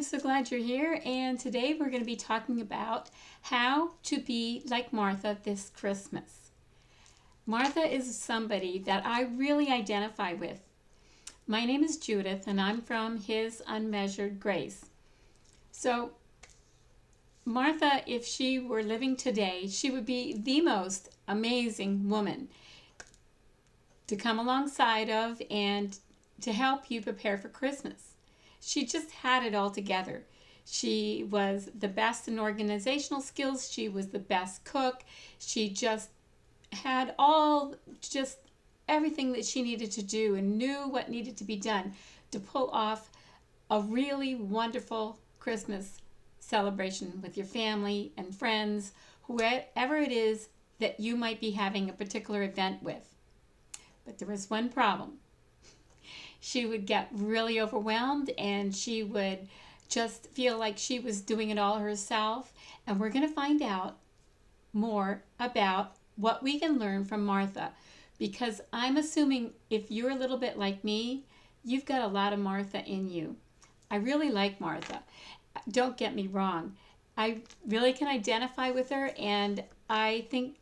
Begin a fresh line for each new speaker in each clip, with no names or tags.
I'm so glad you're here, and today we're going to be talking about how to be like Martha this Christmas. Martha is somebody that I really identify with. My name is Judith, and I'm from His Unmeasured Grace. So, Martha, if she were living today, she would be the most amazing woman to come alongside of and to help you prepare for Christmas. She just had it all together. She was the best in organizational skills. She was the best cook. She just had everything that she needed to do and knew what needed to be done to pull off a really wonderful Christmas celebration with your family and friends, whoever it is that you might be having a particular event with. But there was one problem. She would get really overwhelmed and she would just feel like she was doing it all herself. And we're going to find out more about what we can learn from Martha, because I'm assuming if you're a little bit like me, you've got a lot of Martha in you. I really like Martha. Don't get me wrong. I really can identify with her, and I think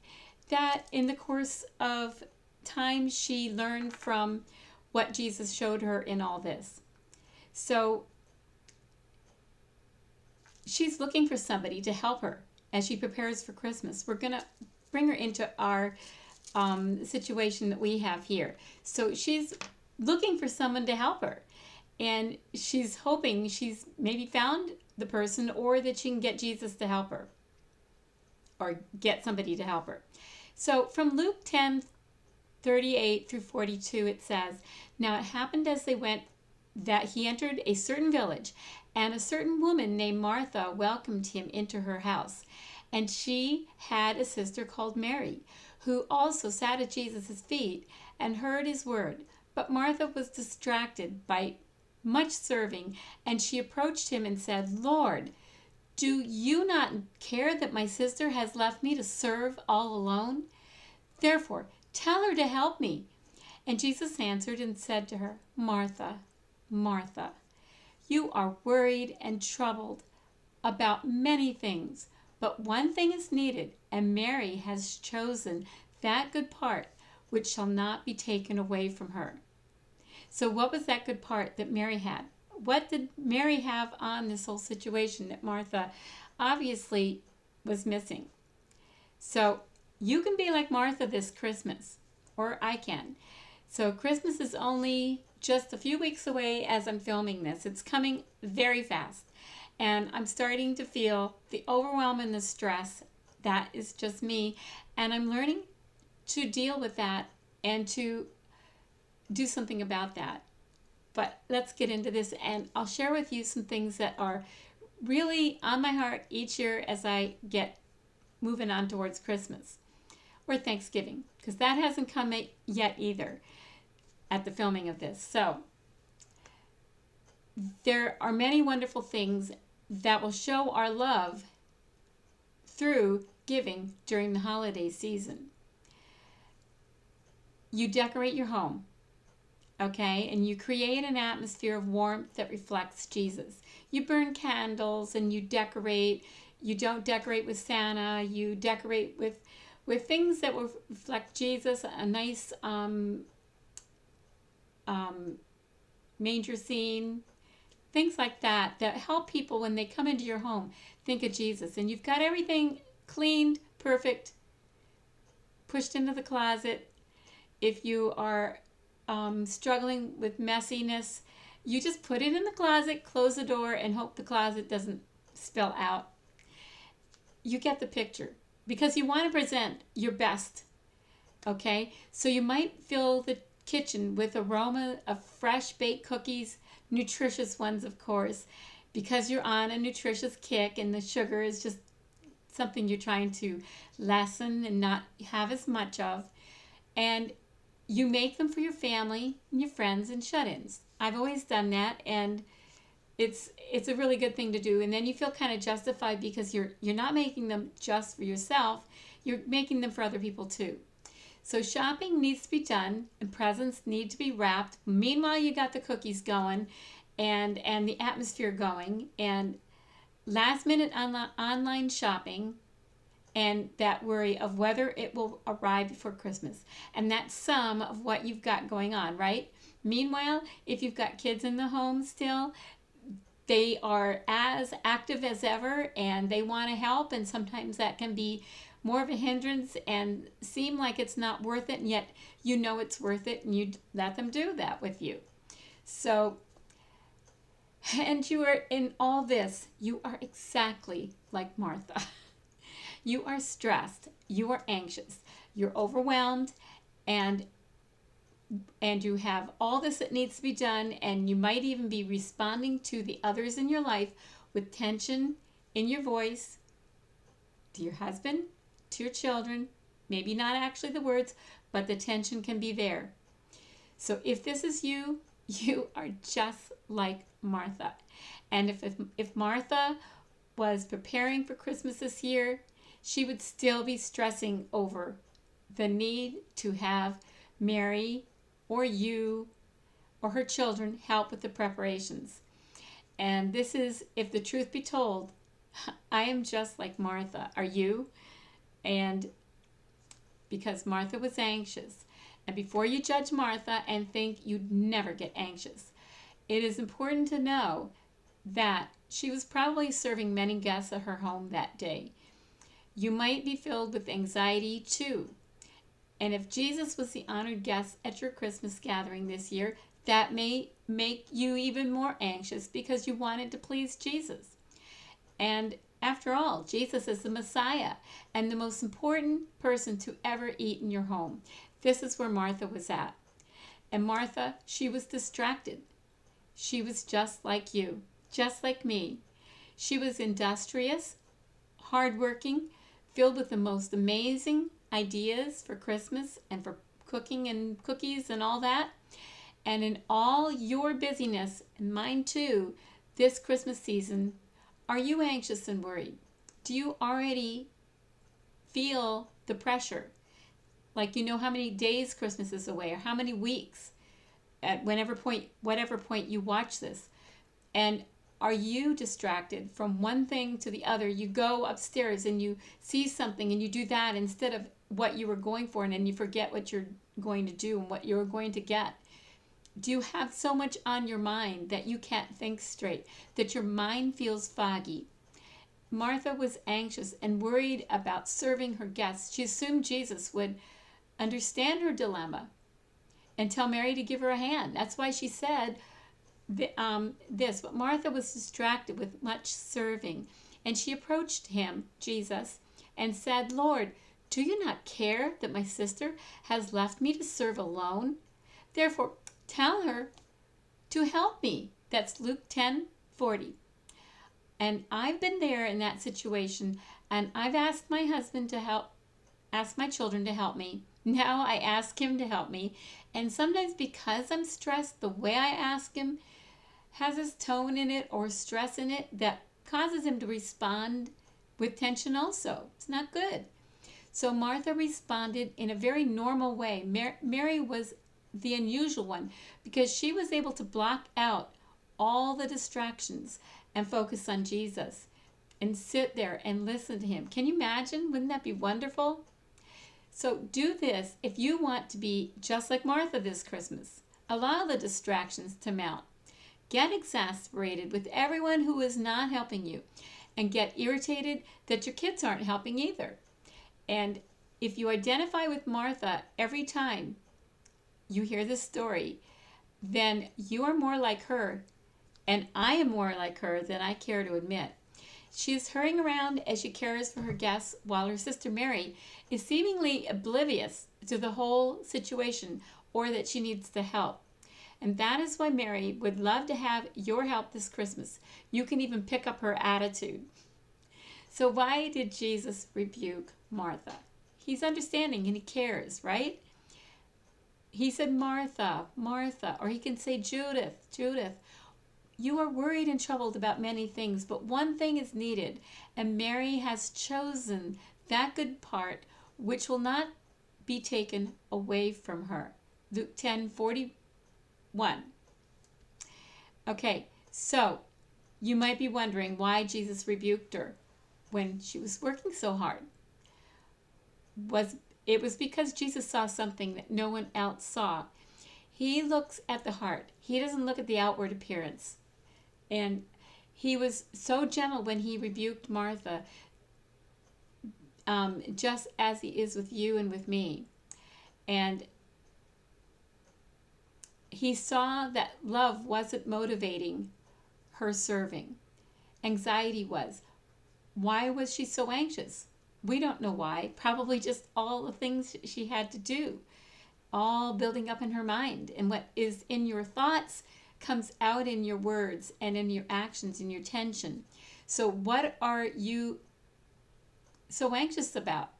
that in the course of time she learned from what Jesus showed her in all this. So she's looking for somebody to help her as she prepares for Christmas. We're going to bring her into our situation that we have here. So she's looking for someone to help her. And she's hoping she's maybe found the person, or that she can get Jesus to help her, or get somebody to help her. So from Luke 10:38 through 42, it says, "Now it happened as they went that he entered a certain village, and a certain woman named Martha welcomed him into her house. And she had a sister called Mary, who also sat at Jesus' feet and heard his word. But Martha was distracted by much serving, and she approached him and said, 'Lord, do you not care that my sister has left me to serve all alone? Therefore, tell her to help me.' And Jesus answered and said to her, 'Martha, Martha, you are worried and troubled about many things, but one thing is needed, and Mary has chosen that good part which shall not be taken away from her.'" So what was that good part that Mary had? What did Mary have on this whole situation that Martha obviously was missing? So you can be like Martha this Christmas, or I can. So Christmas is only just a few weeks away as I'm filming this. It's coming very fast. And I'm starting to feel the overwhelm and the stress. That is just me. And I'm learning to deal with that and to do something about that. But let's get into this, and I'll share with you some things that are really on my heart each year as I get moving on towards Christmas or Thanksgiving, because that hasn't come yet either at the filming of this. So there are many wonderful things that will show our love through giving during the holiday season. You decorate your home, okay, and you create an atmosphere of warmth that reflects Jesus. You burn candles and you decorate. You don't decorate with Santa. You decorate with things that will reflect Jesus, a nice manger scene, things like that help people when they come into your home think of Jesus. And you've got everything cleaned, perfect, pushed into the closet. If you are struggling with messiness, you just put it in the closet, close the door, and hope the closet doesn't spill out. You get the picture, because you want to present your best, okay? So you might fill the kitchen with aroma of fresh baked cookies, nutritious ones, of course, because you're on a nutritious kick and the sugar is just something you're trying to lessen and not have as much of. And you make them for your family and your friends and shut-ins. I've always done that, and it's a really good thing to do. And then you feel kind of justified because you're not making them just for yourself. You're making them for other people too. So shopping needs to be done, and presents need to be wrapped. Meanwhile, you got the cookies going, and the atmosphere going, and last minute online shopping, and that worry of whether it will arrive before Christmas. And that's some of what you've got going on, right? Meanwhile, if you've got kids in the home still, they are as active as ever and they want to help, and sometimes that can be more of a hindrance and seem like it's not worth it, and yet you know it's worth it, and you let them do that with you. So, and you are in all this, you are exactly like Martha. You are stressed, you are anxious, you're overwhelmed, and you have all this that needs to be done, and you might even be responding to the others in your life with tension in your voice, to your husband, to your children, maybe not actually the words, but the tension can be there. So if this is you, you are just like Martha. And if Martha was preparing for Christmas this year, she would still be stressing over the need to have Mary or you or her children help with the preparations. And this is, if the truth be told, I am just like Martha. Are you? And because Martha was anxious. And before you judge Martha and think you'd never get anxious, it is important to know that she was probably serving many guests at her home that day. You might be filled with anxiety too. And if Jesus was the honored guest at your Christmas gathering this year, that may make you even more anxious because you wanted to please Jesus. And after all, Jesus is the Messiah and the most important person to ever eat in your home. This is where Martha was at. And Martha, she was distracted. She was just like you, just like me. She was industrious, hardworking, filled with the most amazing ideas for Christmas and for cooking and cookies and all that. And in all your busyness, and mine too, this Christmas season, are you anxious and worried? Do you already feel the pressure? Like you know how many days Christmas is away or how many weeks at whatever point you watch this. And are you distracted from one thing to the other? You go upstairs and you see something and you do that instead of what you were going for, and then you forget what you're going to do and what you're going to get. Do you have so much on your mind that you can't think straight, that your mind feels foggy? Martha was anxious and worried about serving her guests. She assumed Jesus would understand her dilemma and tell Mary to give her a hand. That's why she said this. But Martha was distracted with much serving, and she approached him, Jesus, and said, "Lord, do you not care that my sister has left me to serve alone? Therefore, tell her to help me." That's Luke 10:40. And I've been there in that situation, and I've asked my husband to help, asked my children to help me. Now I ask him to help me. And sometimes because I'm stressed, the way I ask him has this tone in it or stress in it that causes him to respond with tension also. It's not good. So Martha responded in a very normal way. Mary was the unusual one because she was able to block out all the distractions and focus on Jesus and sit there and listen to him. Can you imagine? Wouldn't that be wonderful? So do this if you want to be just like Martha this Christmas. Allow the distractions to mount. Get exasperated with everyone who is not helping you, and get irritated that your kids aren't helping either. And if you identify with Martha every time you hear this story, then you are more like her, and I am more like her than I care to admit. She is hurrying around as she cares for her guests, while her sister Mary is seemingly oblivious to the whole situation or that she needs the help. And that is why Mary would love to have your help this Christmas. You can even pick up her attitude. So why did Jesus rebuke Martha? He's understanding and he cares, right? He said, "Martha, Martha," or he can say, "Judith, Judith, you are worried and troubled about many things, but one thing is needed, and Mary has chosen that good part which will not be taken away from her." Luke 10:41. Okay, so you might be wondering why Jesus rebuked her when she was working so hard. It was because Jesus saw something that no one else saw. He looks at the heart. He doesn't look at the outward appearance. And he was so gentle when he rebuked Martha, just as he is with you and with me. And he saw that love wasn't motivating her serving. Anxiety was. Why was she so anxious? We don't know why. Probably just all the things she had to do, all building up in her mind. And what is in your thoughts comes out in your words and in your actions, in your tension. So what are you so anxious about?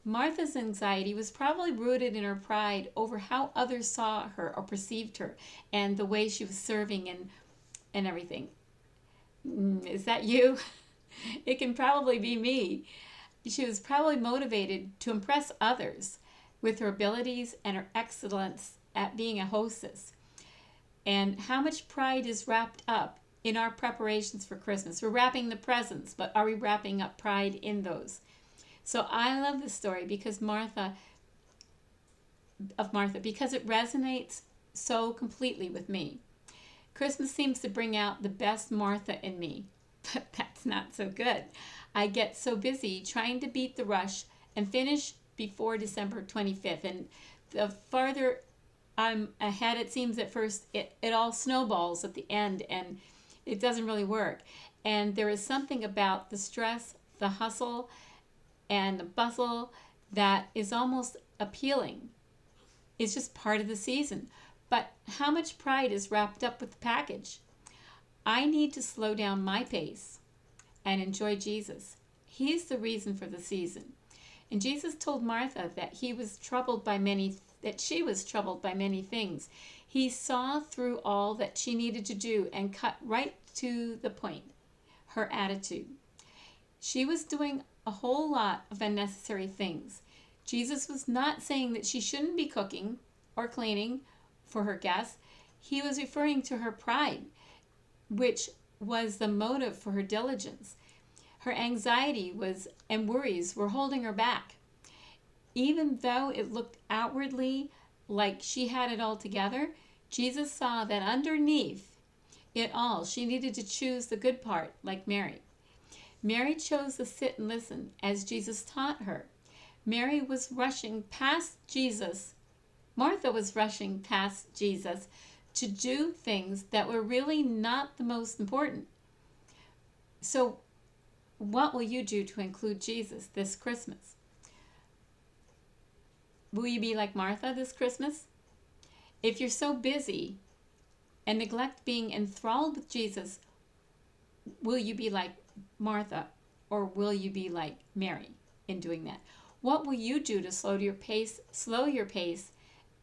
Martha's anxiety was probably rooted in her pride over how others saw her or perceived her and the way she was serving and everything. Is that you? It can probably be me. She was probably motivated to impress others with her abilities and her excellence at being a hostess. And how much pride is wrapped up in our preparations for Christmas. We're wrapping the presents, but are we wrapping up pride in those? So I love this story because Martha, because it resonates so completely with me. Christmas seems to bring out the best Martha in me, but that's not so good. I get so busy trying to beat the rush and finish before December 25th. And the farther I'm ahead, it seems at first, it all snowballs at the end and it doesn't really work. And there is something about the stress, the hustle, and the bustle that is almost appealing. It's just part of the season. But how much pride is wrapped up with the package? I need to slow down my pace and enjoy Jesus. He's the reason for the season. And Jesus told Martha that she was troubled by many things. He saw through all that she needed to do and cut right to the point, her attitude. She was doing a whole lot of unnecessary things. Jesus was not saying that she shouldn't be cooking or cleaning for her guests. He was referring to her pride, which was the motive for her diligence. Her anxiety and worries were holding her back. Even though it looked outwardly like she had it all together, Jesus saw that underneath it all, she needed to choose the good part, like Mary. Mary chose to sit and listen as Jesus taught her. Mary was rushing past Jesus. Martha was rushing past Jesus to do things that were really not the most important. So, what will you do to include Jesus this Christmas? Will you be like Martha this Christmas? If you're so busy and neglect being enthralled with Jesus, will you be like Martha or will you be like Mary in doing that? What will you do to slow your pace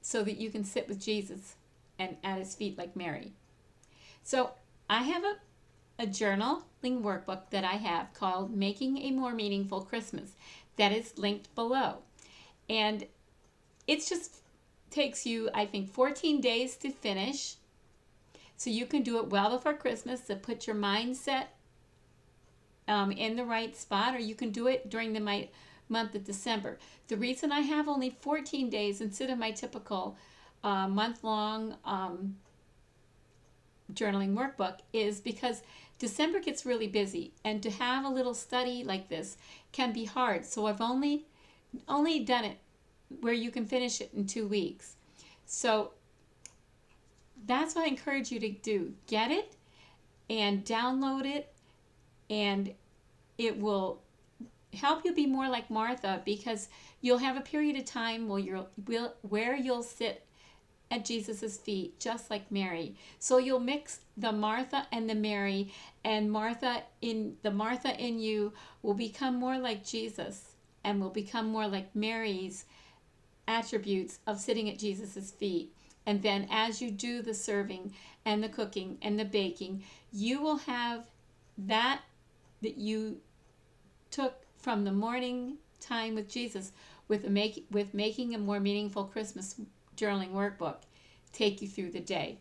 so that you can sit with Jesus and at his feet like Mary? So I have a journaling workbook that I have called Making a More Meaningful Christmas that is linked below. And it just takes you, I think, 14 days to finish. So you can do it well before Christmas to put your mindset in the right spot, or you can do it during the month of December. The reason I have only 14 days instead of my typical month-long journaling workbook is because December gets really busy, and to have a little study like this can be hard. So I've only done it where you can finish it in 2 weeks. So that's what I encourage you to do. Get it and download it, and it will help you be more like Martha, because you'll have a period of time where you'll sit at Jesus's feet just like Mary. So you'll mix the Martha and the Mary, and the Martha in you will become more like Jesus and will become more like Mary's attributes of sitting at Jesus's feet. And then as you do the serving and the cooking and the baking, you will have that you took from the morning time with Jesus with making a more meaningful Christmas journaling workbook take you through the day.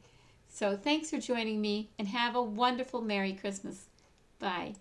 So thanks for joining me, and have a wonderful Merry Christmas. Bye.